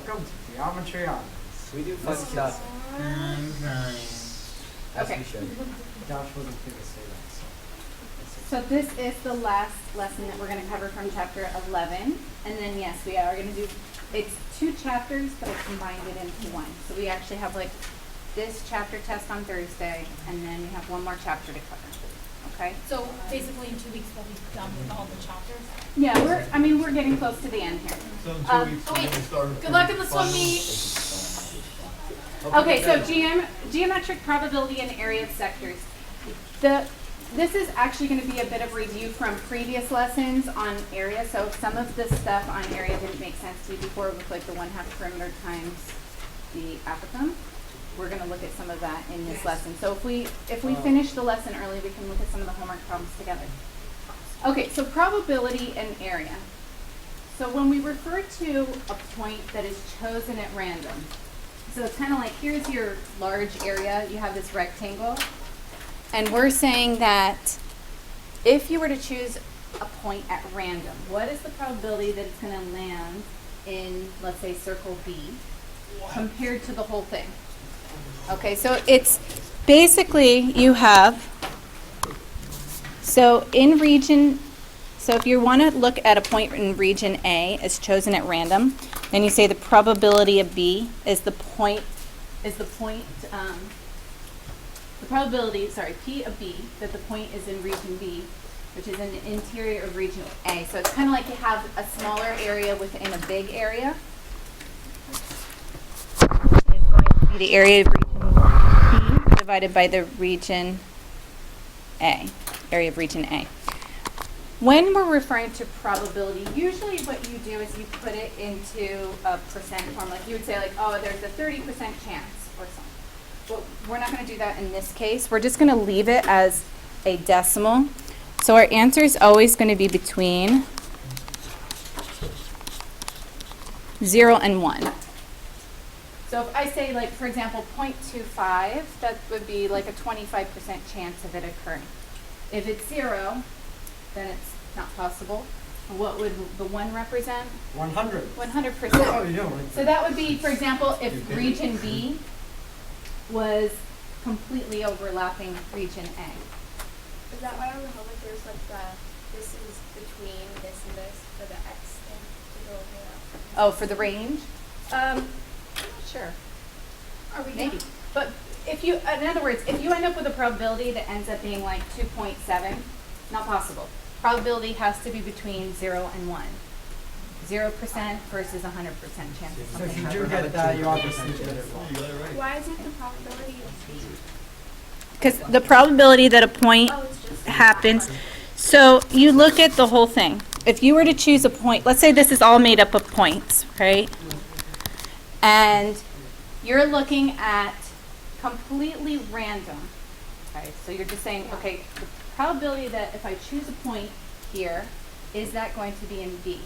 Welcome to Geometry Islands. We do fun stuff. As Okay. we should. Josh wasn't here to say that, so. So this is the last lesson that we're going to cover from chapter 11. And then, yes, we are going to do, it's 2 chapters, but I combined it into one. So we actually have like this chapter test on Thursday, and then we have one more chapter to cover. Okay? So basically in 2 weeks we'll be done with all the chapters? Yeah, we're getting close to the end here. So in 2 weeks, oh we're wait, gonna start. good luck in the swim meet. Okay, so geometric probability and area of sectors. This is actually going to be a bit of review from previous lessons on area. So if some of the stuff on area didn't make sense to you before with like the 1/2 perimeter times the apothem, we're going to look at some of that in this lesson. So if we finish the lesson early, we can look at some of the homework problems together. Okay, so probability and area. So when we refer to a point that is chosen at random, so it's kind of like, here's your large area, you have this rectangle, and we're saying that if you were to choose a point at random, what is the probability that it's going to land in, let's say, circle B, compared to the whole thing? Okay, so it's basically you have, so in region, so if you want to look at a point in region A as chosen at random, then you say the probability of B is the probability, P of B, that the point is in region B, which is in the interior of region A. So it's kind of like you have a smaller area within a big area. It's going to be the area of region B divided by the region A, area of region A. When we're referring to probability, usually what you do is you put it into a percent form. Like you would say like, oh, there's a 30% chance or something. But we're not going to do that in this case. We're just going to leave it as a decimal. So our answer is always going to be between 0 and 1. So if I say like, for example, 0.25, that would be like a 25% chance of it occurring. If it's 0, then it's not possible. What would the 1 represent? 100. 100%. Oh, you don't like So that would be, for example, if region B was completely overlapping region A. Is that why on the homework there's like this is between this and this for the X thing to go over that? Oh, for the range? I'm not sure. Are we Maybe. But if you, in other words, if you end up with a probability that ends up being like 2.7, not possible. Probability has to be between 0 and 1. 0% versus 100% chance of So if something you happening. do get that, you obviously did it wrong. You got it right. Why isn't the probability of B? Because the probability that a point Oh, it's just happens, so you look at the whole thing. If you were to choose a point, let's say this is all made up of points, right? And you're looking at completely random. Okay, so you're just saying, okay, the probability that if I choose a point here, is that going to be in B?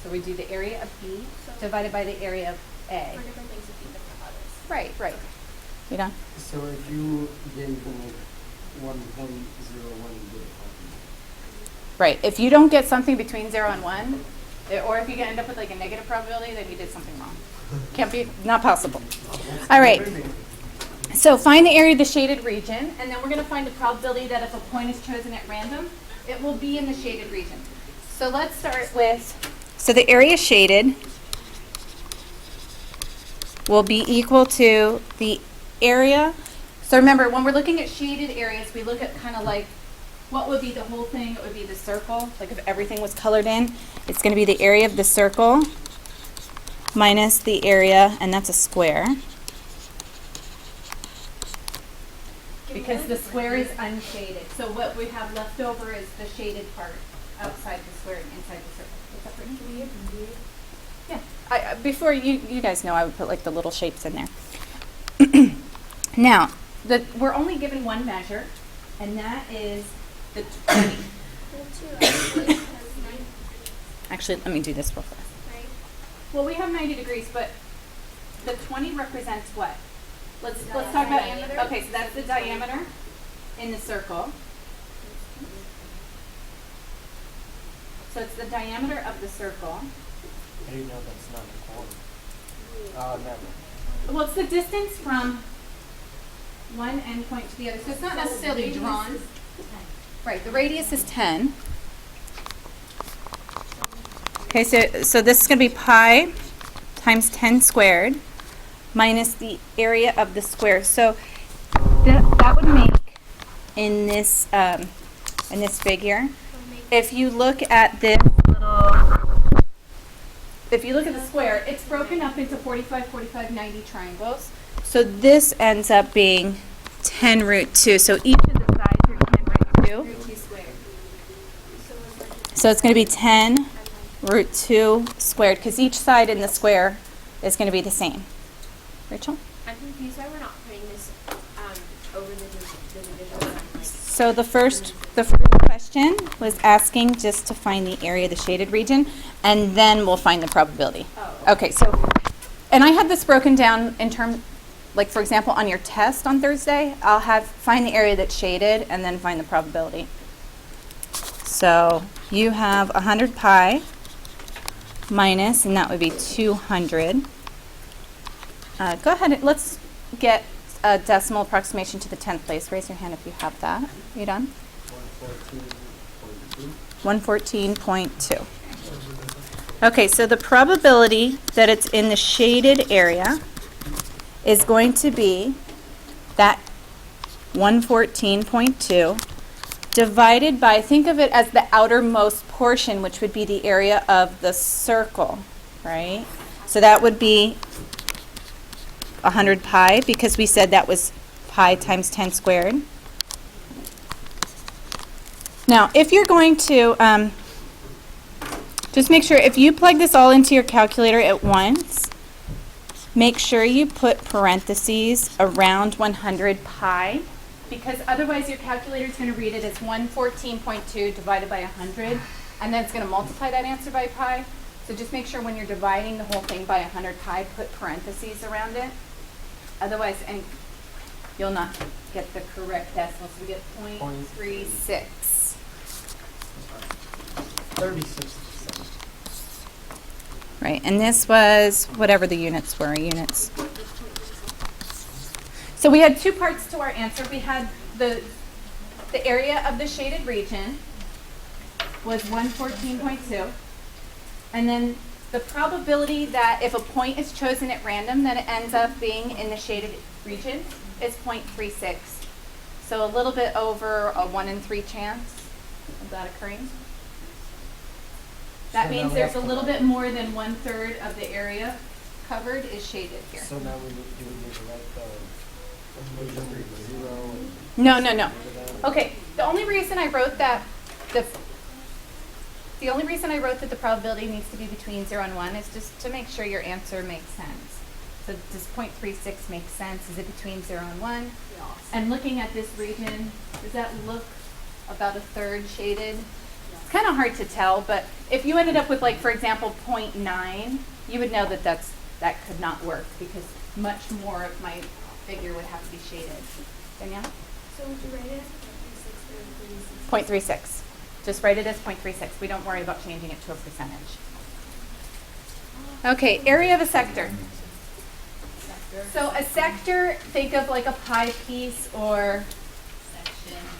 So we do the area of B divided by the area of A. For different things would be different others. Right, right. You know? So if you gave like 1.01, you did it Right. If you don't get something between 0 and 1, or if you end up with like a negative probability, then you did something wrong. Can't be, not possible. All right. So find the area of the shaded region, and then we're going to find the probability that if a point is chosen at random, it will be in the shaded region. So let's start with, so the area shaded will be equal to the area. So remember, when we're looking at shaded areas, we look at kind of like, what would be the whole thing? It would be the circle. Like if everything was colored in, it's going to be the area of the circle minus the area, and that's a square. Because the square is unshaded. So what we have left over is the shaded part outside the square and inside the circle. What's that, Brittany? Yeah. Before, you guys know I would put like the little shapes in there. Now, we're only given one measure, and that is the 20. Well, two actually, because 90, Actually, let me do this real fast. right? Well, we have 90 degrees, but the 20 represents what? Let's The talk about, diameter? okay, so that's the diameter in the circle. So it's the diameter of the circle. How do you know that's not a quantity? Never. Well, it's the distance from one endpoint to the other. So it's not necessarily drawn. Right, the radius is 10. Okay, so this is going to be pi times 10 squared minus the area of the square. So that would make in this figure, if you look at this if you look at the square, it's broken up into 45, 45, 90 triangles. So this ends up being 10 root 2. So each of the sides are 10 root 2. So it's going to be 10 root 2 squared, because each side in the square is going to be the same. Rachel? I'm confused why we're not putting this over the division line. Like, So the first question was asking just to find the area of the shaded region, and then we'll find the probability. Oh. Okay, so, and I had this broken down in terms, like for example, on your test on Thursday, I'll find the area that's shaded and then find the probability. So you have 100 pi minus, and that would be 200. Go ahead, let's get a decimal approximation to the 10th place. Raise your hand if you have that. Are you done? 114.2. Okay, so the probability that it's in the shaded area is going to be that 114.2 divided by, think of it as the outermost portion, which would be the area of the circle, right? So that would be 100 pi, because we said that was pi times 10 squared. Now, if you're going to, just make sure, if you plug this all into your calculator at once, make sure you put parentheses around 100 pi, because otherwise your calculator is going to read it as 114.2 divided by 100, and then it's going to multiply that answer by pi. So just make sure when you're dividing the whole thing by 100 pi, put parentheses around it. Otherwise, and you'll not get the correct decimal. So we get 0.36. 36%. Right, and this was whatever the units were, units. So we had two parts to our answer. We had the area of the shaded region was 114.2. And then the probability that if a point is chosen at random, that it ends up being in the shaded region is 0.36. So a little bit over a 1 in 3 chance of that occurring. That So means now we there's a have to- little bit more than 1/3 of the area covered is shaded here. So now do we need to write the equation 0 and No, no, no. over that? Okay, the only reason I wrote that the only reason I wrote that the probability needs to be between 0 and 1 is just to make sure your answer makes sense. So does 0.36 make sense? Is it between 0 and 1? And looking at this region, does that look about 1/3 shaded? It's kind of hard to tell, but if you ended up with, like, for example, 0.9, you would know that that could not work, because much more of my figure would have to be shaded. Danielle? so would you write it as 0.36 or 0.36. Just write it as 0.36. We don't worry about changing it to a percentage. Okay, area of a sector. So a sector, think of like a pie piece or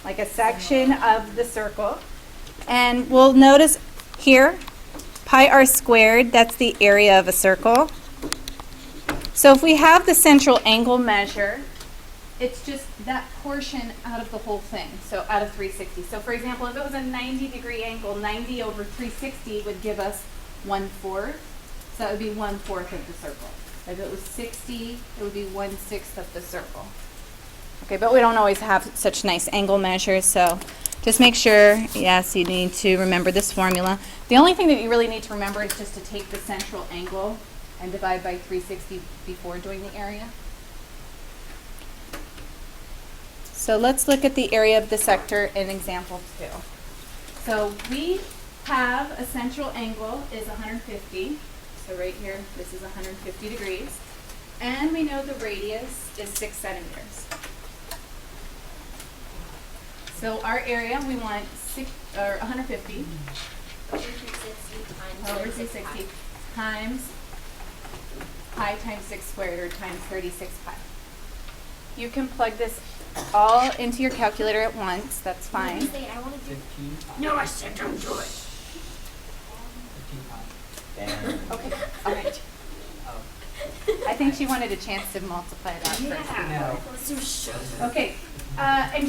like a section of the circle. And we'll notice here, pi r squared, that's the area of a circle. So if we have the central angle measure, it's just that portion out of the whole thing, so out of 360. So for example, if it was a 90-degree angle, 90 over 360 would give us 1/4. So that would be 1/4 of the circle. If it was 60, it would be 1/6 of the circle. Okay, but we don't always have such nice angle measures, so just make sure, yes, you need to remember this formula. The only thing that you really need to remember is just to take the central angle and divide by 360 before doing the area. So let's look at the area of the sector in example 2. So we have a central angle is 150. So right here, this is 150 degrees. And we know the radius is 6 centimeters. So our area, we want 150 over 360 times over 6 pi. 360 times pi times 6 squared or times 36 pi. You can plug this all into your calculator at once, that's fine. I want to do 15 pi. No, I said don't do it. 15 pi. Damn. Okay, all right. Oh. I think she wanted a chance to multiply it out first. No. Let's do show. Okay, and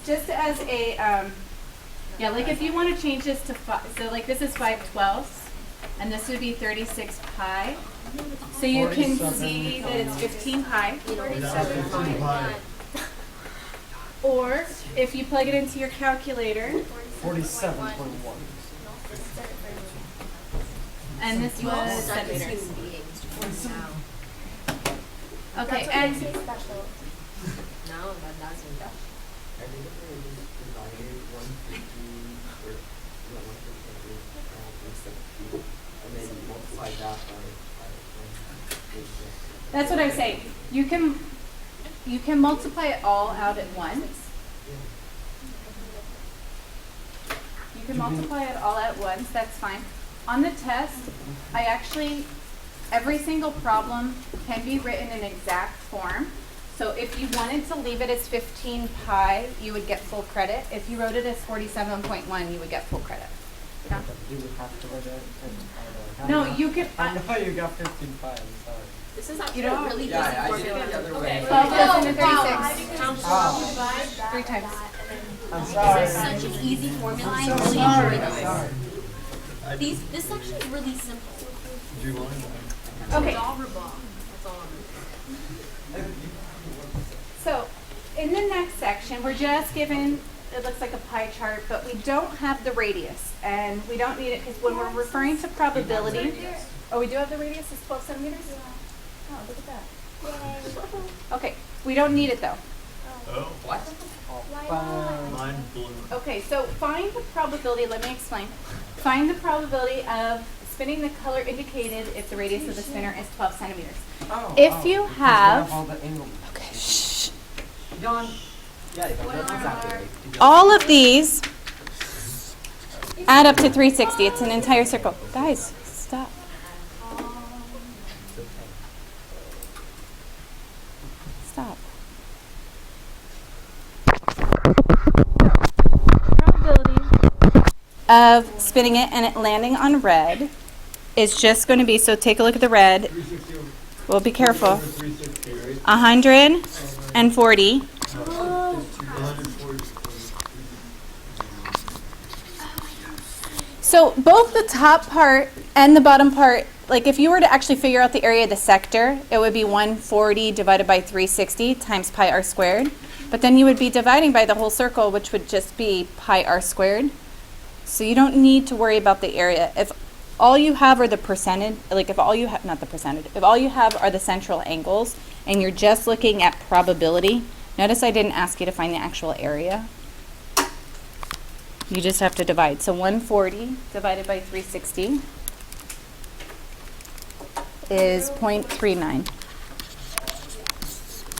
just as a, yeah, like if you want to change this to 5, so like this is 5/12ths, and this would be 36 pi. So you can 47. see that it's 15 pi. 47.1. Or if you plug it into your calculator, 47.1. and this was centimeters. Okay, and special. No, that doesn't. I think if we just divided 150 or 150 and then multiply that by that's what I was saying. You can multiply it all out at once. You can multiply it all at once, that's fine. On the test, I actually, every single problem can be written in exact form. So if you wanted to leave it as 15 pi, you would get full credit. If you wrote it as 47.1, you would get full credit. Yeah. Do we have to write it 15 pi? No, you can, I know you got 15 pi, I'm sorry. This is actually You don't- a really Yeah, easy I did it formula. the other way. 12 goes into Wow. 36. Oh, 3 times. I'm sorry. This is such an easy formula. I So really sorry. enjoy I'm this. sorry. This section is really simple. Okay. It's all That's all I'm So, in the next section, we're just given, it looks like a pie chart, but we don't have the radius. And we don't need it because when we're referring to probability, oh, we do have the radius is 12 centimeters? Oh, look at that. Okay, we don't need it though. Oh, What? mind blown. Okay, so find the probability, let me explain. Find the probability of spinning the color indicated if the radius of the spinner is 12 centimeters. Oh, If oh, you because we have- all the angle. Okay, shh. John. Yeah, that's exactly right. All of these add up to 360. It's an entire circle. Guys, stop. Stop. Probability of spinning it and it landing on red is just going to be, so take a look at the red. Well, be careful. 140. So both the top part and the bottom part, like if you were to actually figure out the area of the sector, it would be 140 divided by 360 times pi r squared. But then you would be dividing by the whole circle, which would just be pi r squared. So you don't need to worry about the area. If all you have are the percentage, like if all you have, not the percentage, if all you have are the central angles and you're just looking at probability, notice I didn't ask you to find the actual area. You just have to divide. So 140 divided by 360 is 0.39.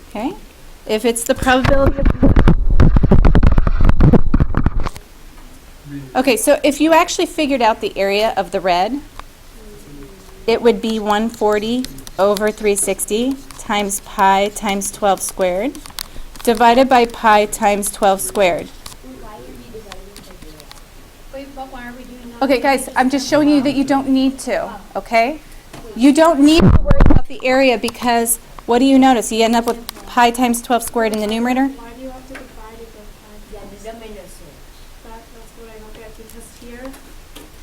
Okay? If it's the probability of... Okay, so if you actually figured out the area of the red, it would be 140 over 360 times pi times 12 squared divided by pi times 12 squared. Wait, but why are we doing that? Okay, guys, I'm just showing you that you don't need to, okay? You don't need to worry about the area because what do you notice? You end up with pi times 12 squared in the numerator. Why do you have to divide it by 5? That's what I don't get, because here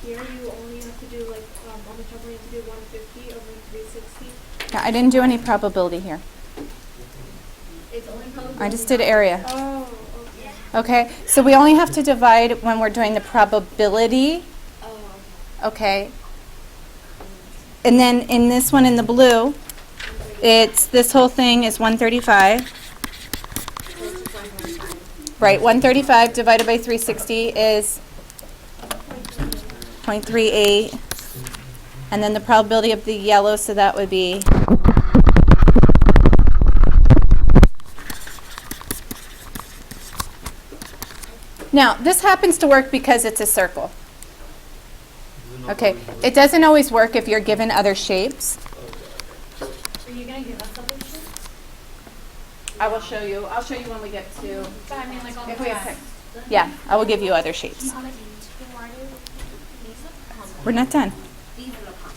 you only have to do like, on the top you have to do 150 over 360. Yeah, I didn't do any probability here. It's only probably. I just did area. Oh, okay. Okay, so we only have to divide when we're doing the probability. Oh, Okay. And then in this one in the blue, it's, this whole thing is 135. Right, 135 divided by 360 is 0.38. And then the probability of the yellow, so that would be now, this happens to work because it's a circle. Okay, it doesn't always work if you're given other shapes. Are you gonna give us a picture? I will show you. I'll show you when we get to. But I mean, like all the If we have time. time. Yeah, I will give you other shapes. We're not done. These are the pump.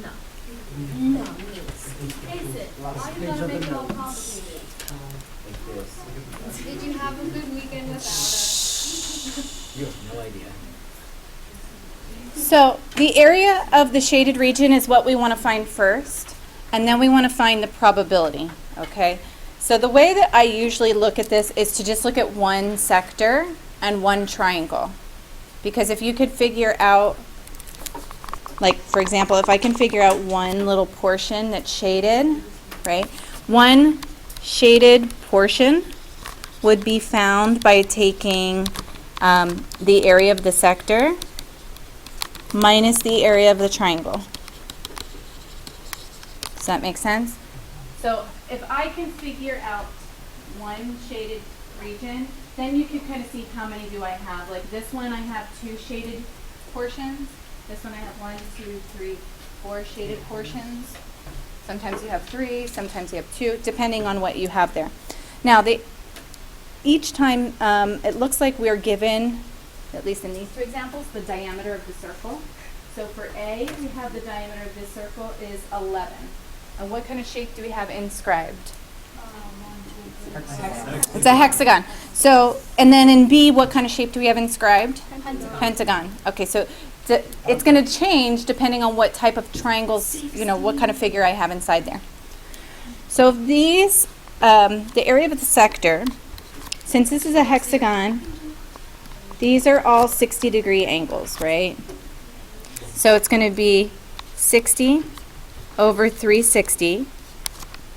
No. No, Is it? Lots Why of you pictures gotta of make the it all nose. complicated? Like this. Did you have a good weekend without us? You have no idea. So the area of the shaded region is what we want to find first, and then we want to find the probability, okay? So the way that I usually look at this is to just look at one sector and one triangle. Because if you could figure out, like for example, if I can figure out one little portion that's shaded, right? One shaded portion would be found by taking the area of the sector minus the area of the triangle. Does that make sense? So if I can figure out one shaded region, then you can kind of see how many do I have. Like this one I have 2 shaded portions. This one I have 1, 2, 3, 4 shaded portions. Sometimes you have 3, sometimes you have 2, depending on what you have there. Now each time it looks like we're given, at least in these 2 examples, the diameter of the circle. So for A, we have the diameter of this circle is 11. And what kind of shape do we have inscribed? It's a hexagon. So, and then in B, what kind of shape do we have inscribed? Pentagon. Okay, so it's going to change depending on what type of triangles, you know, what kind of figure I have inside there. So these, the area of the sector, since this is a hexagon, these are all 60-degree angles, right? So it's going to be 60 over 360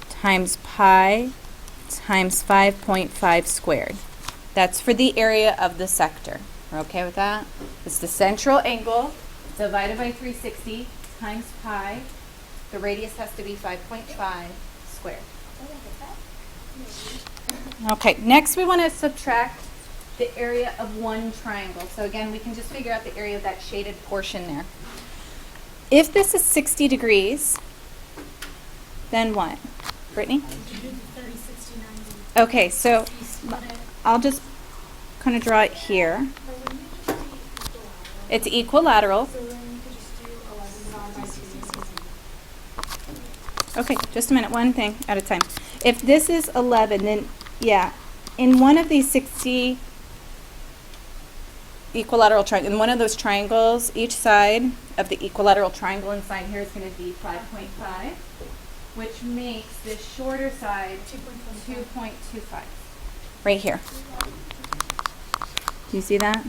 times pi times 5.5 squared. That's for the area of the sector. We're okay with that? It's the central angle divided by 360 times pi. The radius has to be 5.5 squared. Okay, next we want to subtract the area of one triangle. So again, we can just figure out the area of that shaded portion there. If this is 60 degrees, then what? Brittany? You do the 30, 60, 90. Okay, so You split it. I'll just kind of draw it here. It's equilateral. So then you could just do 11 divided by 2. Okay, just a minute, one thing at a time. If this is 11, then yeah, in one of these 60 equilateral triangles, in one of those triangles, each side of the equilateral triangle inside here is going to be 5.5, which makes this shorter side 2.25, right here. Do you see that?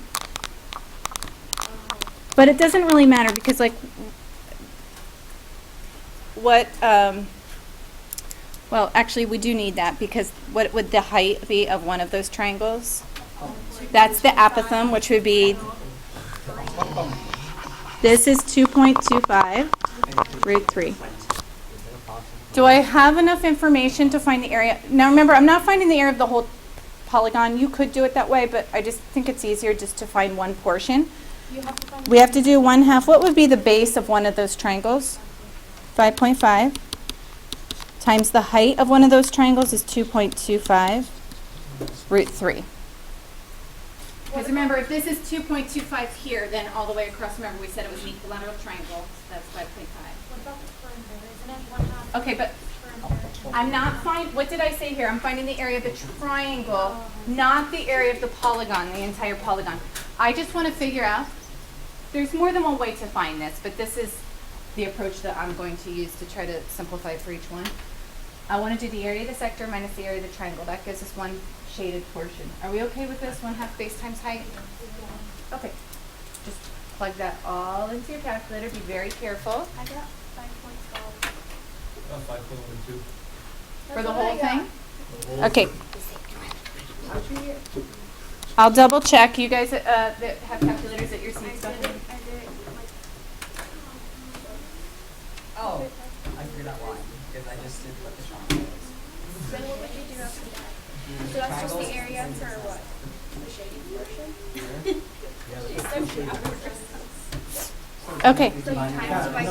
But it doesn't really matter because like what, well actually we do need that because what would the height be of one of those triangles? That's the apothem, which would be, this is 2.25 root 3. Do I have enough information to find the area? Now remember, I'm not finding the area of the whole polygon. You could do it that way, but I just think it's easier just to find one portion. You have to find We have to do 1/2. What would be the base of one of those triangles? 5.5 times the height of one of those triangles is 2.25 root 3. Because remember, if this is 2.25 here, then all the way across, remember we said it was an equilateral triangle, so that's 5.5. What about the perimeter? Isn't it 1/2? Okay, but Perimeter. I'm not finding, what did I say here? I'm finding the area of the triangle, not the area of the polygon, the entire polygon. I just want to figure out, there's more than one way to find this, but this is the approach that I'm going to use to try to simplify it for each one. I want to do the area of the sector minus the area of the triangle. That gives us one shaded portion. Are we okay with this? 1/2 base times height? Okay. Just plug that all into your calculator. Be very careful. I got 5.12. 5.12. For the whole thing? Okay. I'll double check. You guys that have calculators at your seats. I did it like, Oh, I figured out why, because I just did what the triangle is. then what would you do after that? So that's just the area for what? The shading portion? Okay. So you times it by 2?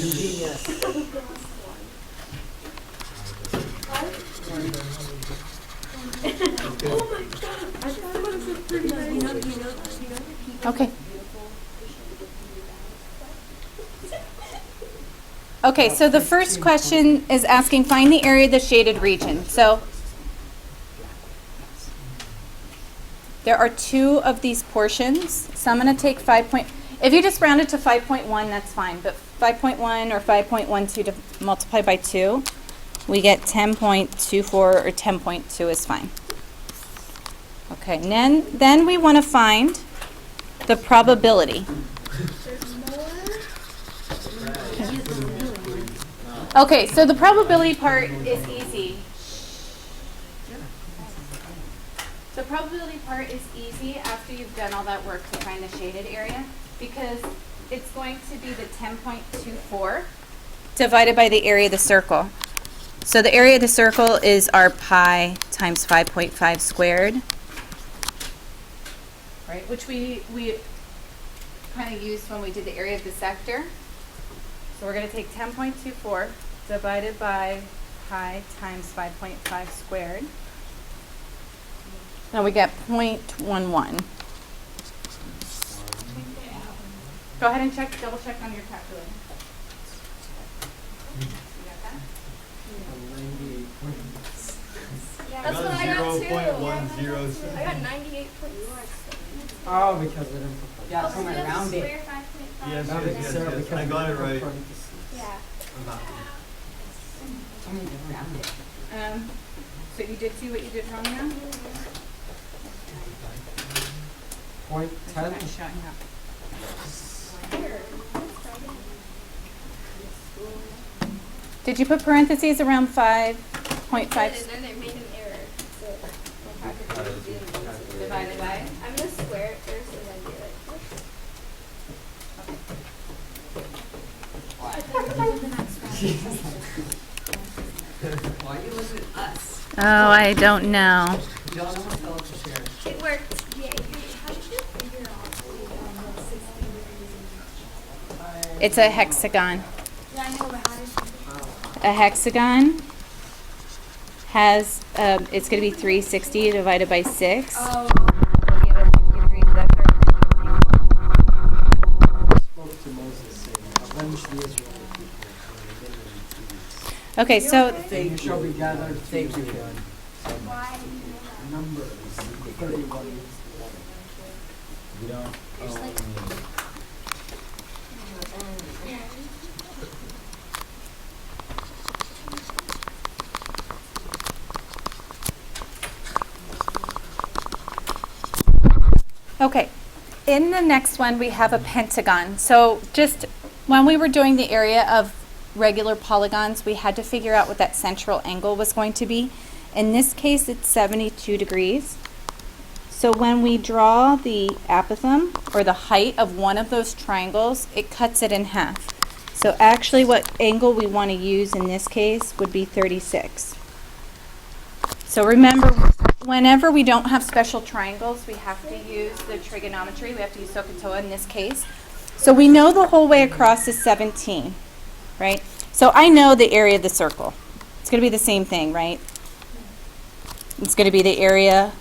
You genius. Okay. Okay, so the first question is asking, find the area of the shaded region. So there are 2 of these portions. So I'm going to take if you just round it to 5.1, that's fine. But 5.1 or 5.12 to multiply by 2, we get 10.24 or 10.2 is fine. Okay, and then we want to find the probability. Okay, so the probability part is easy. The probability part is easy after you've done all that work to find the shaded area, because it's going to be the 10.24 divided by the area of the circle. So the area of the circle is our pi times 5.5 squared, right? Which we kind of used when we did the area of the sector. So we're going to take 10.24 divided by pi times 5.5 squared. Now we get 0.11. Go ahead and double check on your calculator. You got that? That's what I got too. 0.106. I got 98.6. Oh, because we didn't put Yeah, Oh, so I'm so you have to around it. square 5.5. Yes, No, yes, because yes, Sarah, yes. because I we got it didn't put right. parentheses. Yeah. I'm happy. I'm gonna get around it. So you did see what you did wrong now? Point Or is it 10. not showing up? Did you put parentheses around 5.5 And then it made an error. So divided by? I'm going to square it first and then do it. Why are you looking at us? Oh, I don't know. Y'all know what fell off the chair. It worked. Yay. How did you figure out the It's a hexagon. Yeah, I know, but how did you A hexagon has, it's going to be 360 divided by 6. Oh. Spoke to Moses saying, avenge the Israelite people. and they didn't refuse. Okay, so You shall be gathered Thank you. together. Why do you know that? Numbers 31. We don't There's like- okay, in the next one we have a pentagon. So just when we were doing the area of regular polygons, we had to figure out what that central angle was going to be. In this case, it's 72 degrees. So when we draw the apothem, or the height of one of those triangles, it cuts it in half. So actually what angle we want to use in this case would be 36. So remember, whenever we don't have special triangles, we have to use the trigonometry. We have to use SOHCAHTOA in this case. So we know the whole way across is 17, right? So I know the area of the circle. It's going to be the same thing, right? It's going to be the area.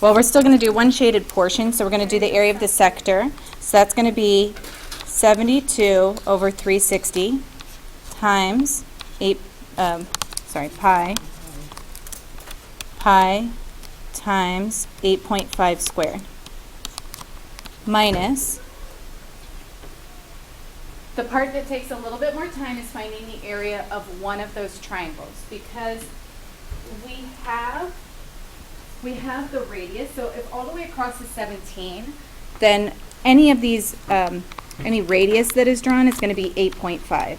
Well, we're still going to do one shaded portion, so we're going to do the area of the sector. So that's going to be 72 over 360 times pi times 8.5 squared minus the part that takes a little bit more time is finding the area of one of those triangles, because we have the radius. So if all the way across is 17, then any of these, any radius that is drawn is going to be 8.5.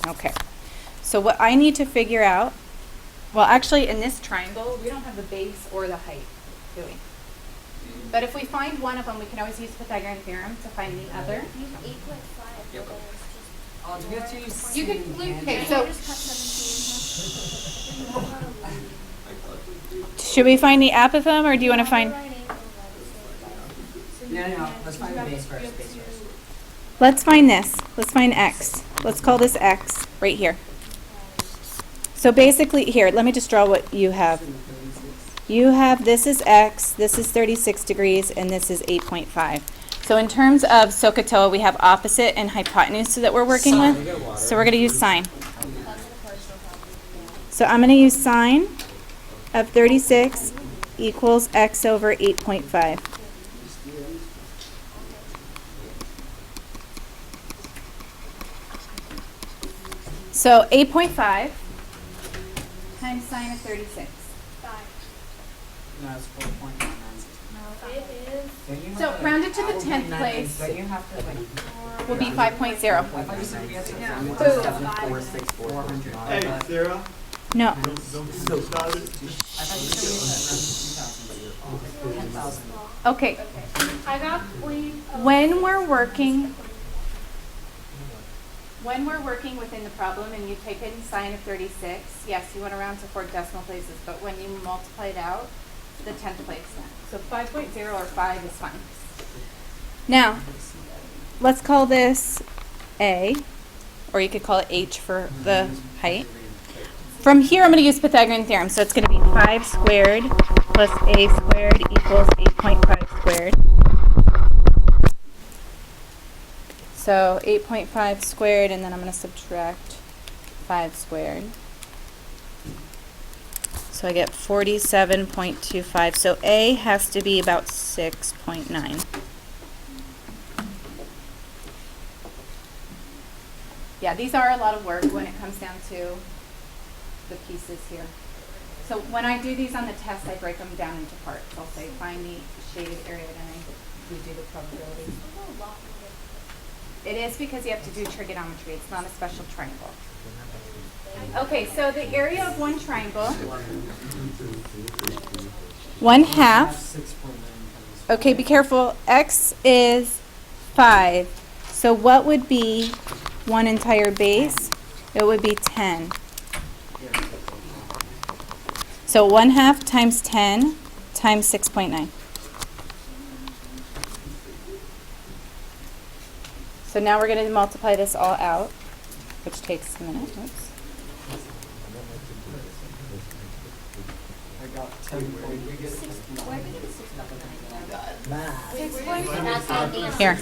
Okay. So what I need to figure out, well, actually in this triangle, we don't have the base or the height, do we? But if we find one of them, we can always use Pythagorean theorem to find the other. Use 8.5. Yep. but then Oh, do we have to use You can, hand? okay, it's so just cut 17. should we find the apothem, or do you want to find? Right angle, that is No, let's find the base first, base first. Let's find this. Let's find x. Let's call this x right here. So basically, here, let me just draw what you have. You have, this is x, this is 36 degrees, and this is 8.5. So in terms of SOHCAHTOA, we have opposite and hypotenuse that we're working with. So we're going to use sine. So I'm going to use sine of 36 equals x over 8.5. So 8.5 times sine of 36. No, it's 4.996. No, it is. Don't you So have round it to the I will 10th be nine- place. Don't you have to like? Will be 5.0. I thought you said we had to. Yeah. 400. Hey, Sarah, No. don't start it. I thought you said we had 10,000. Okay. I got three. When we're working within the problem and you type in sine of 36, yes, you want to round to 4 decimal places, but when you multiply it out, the 10th place now. So 5.0 or 5 is fine. Now, let's call this A, or you could call it H for the height. From here, I'm going to use Pythagorean theorem, so it's going to be 5 squared plus A squared equals 8.5 squared. So 8.5 squared, and then I'm going to subtract 5 squared. So I get 47.25. So A has to be about 6.9. Yeah, these are a lot of work when it comes down to the pieces here. So when I do these on the test, I break them down into parts. I'll say find the shaded area, and we do the probability. It is because you have to do trigonometry. It's not a special triangle. Okay, so the area of one triangle, 1/2. 6.9 times. Okay, be careful. X is 5. So what would be one entire base? It would be 10. So 1/2 times 10 times 6.9. So now we're going to multiply this all out, which takes a minute. Oops. I got 10.69. Here.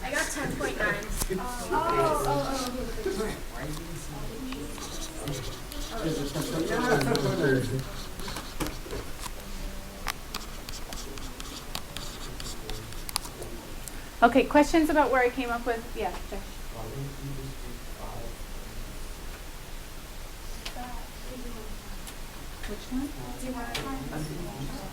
I got 10.9. Okay, questions about where I came up with? Yeah, Josh. Which one?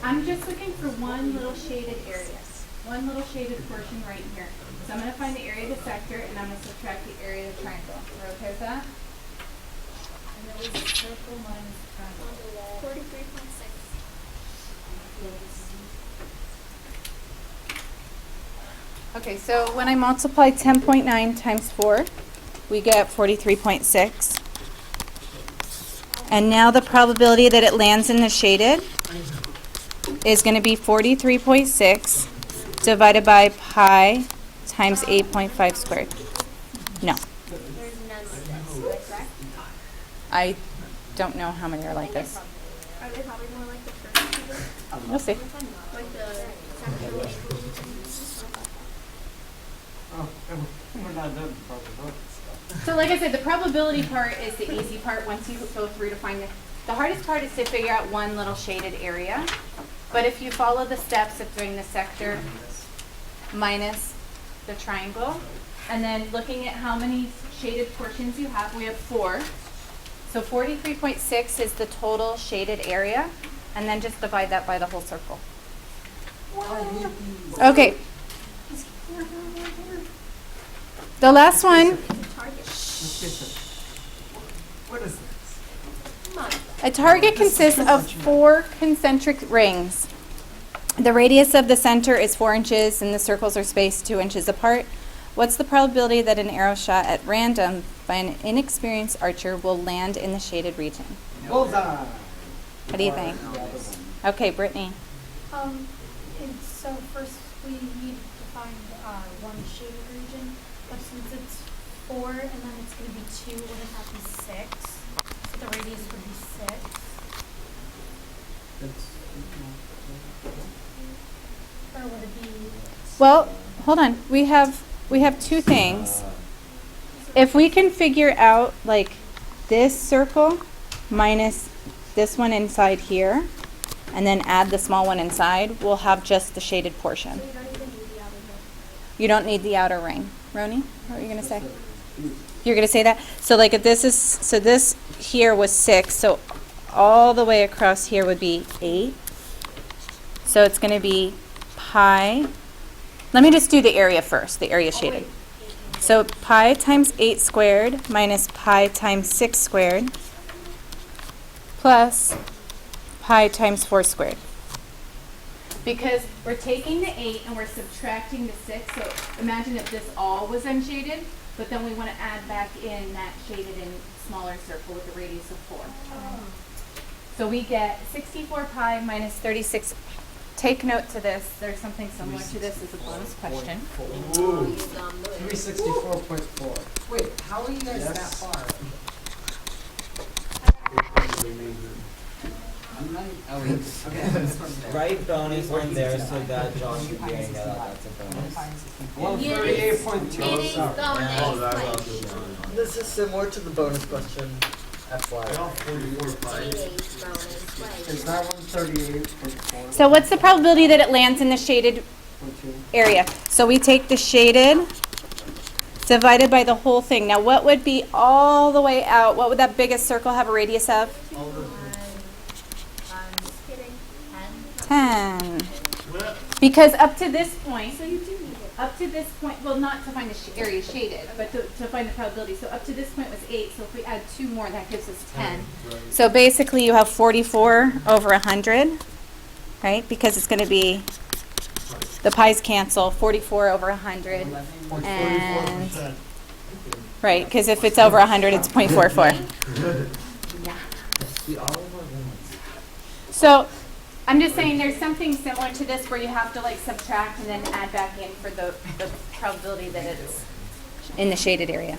I'm just looking for one little shaded area. One little shaded portion right here. So I'm going to find the area of the sector, and I'm going to subtract the area of the triangle. We're okay with that? And it was circle minus triangle. 43.6. Okay, so when I multiply 10.9 times 4, we get 43.6. And now the probability that it lands in the shaded is going to be 43.6 divided by pi times 8.5 squared. No. There's none of this, correct? I don't know how many are like this. Are they probably more like the first two? We'll see. Like the second one? Oh, we're not done with probability stuff. So like I said, the probability part is the easy part once you go through to find the hardest part is to figure out one little shaded area. But if you follow the steps of doing the sector minus the triangle, and then looking at how many shaded portions you have, we have 4. So 43.6 is the total shaded area, and then just divide that by the whole circle. Okay. The last one. What is this? A target consists of 4 concentric rings. The radius of the center is 4 inches and the circles are spaced 2 inches apart. What's the probability that an arrow shot at random by an inexperienced archer will land in the shaded region? Bullseye. What do you think? Okay, Brittany. And so first we need to find one shaded region, but since it's 4 and then it's going to be 2, wouldn't that be 6? So the radius would be 6. Or would it be? Well, hold on. We have two things. If we can figure out like this circle minus this one inside here, and then add the small one inside, we'll have just the shaded portion. So you don't even need the outer ring. You don't need the outer ring. Roni, what were you gonna say? You're gonna say that? So like if this is, so this here was 6, so all the way across here would be 8. So it's gonna be pi. Let me just do the area first, the area shaded. So pi times 8 squared minus pi times 6 squared plus pi times 4 squared. Because we're taking the 8 and we're subtracting the 6, so imagine if this all was unshaded, but then we want to add back in that shaded and smaller circle with a radius of 4. So we get 64 pi minus 36. Take note to this. There's something similar to this as a bonus question. Oh, you dumb boy. 364.4. Wait, how are you guys Yes. that far? I'm not. Oh wait. Okay. This one's there. Write bonus Or on easy there to so find. that John should be 1 pi getting that. 65. That's a 1 bonus. pi 65. 138.2. It is Sorry. bonus. Oh, that's Like, all good. This is similar to the bonus question. I FYI. got 44 pi. teenage bonus. Like, It's not 138.4. So what's the probability that it lands in the shaded 0.2. area? So we take the shaded divided by the whole thing. Now what would be all the way out? What would that biggest circle have a radius of? just kidding. 10. What? Because up to this point, So you do need it. up to this point, well, not to find the area shaded, but to find the probability. So up to this point was 8, so if we add 2 more, that gives us 10. So basically you have 44 over 100, right? Because it's going to be, the pi's cancel, 44 over 100. And, 44%. right, because if it's over 100, it's 0.44. Yeah. See, all of our limits. So I'm just saying there's something similar to this where you have to like subtract and then add back in for the probability that it's in the shaded area.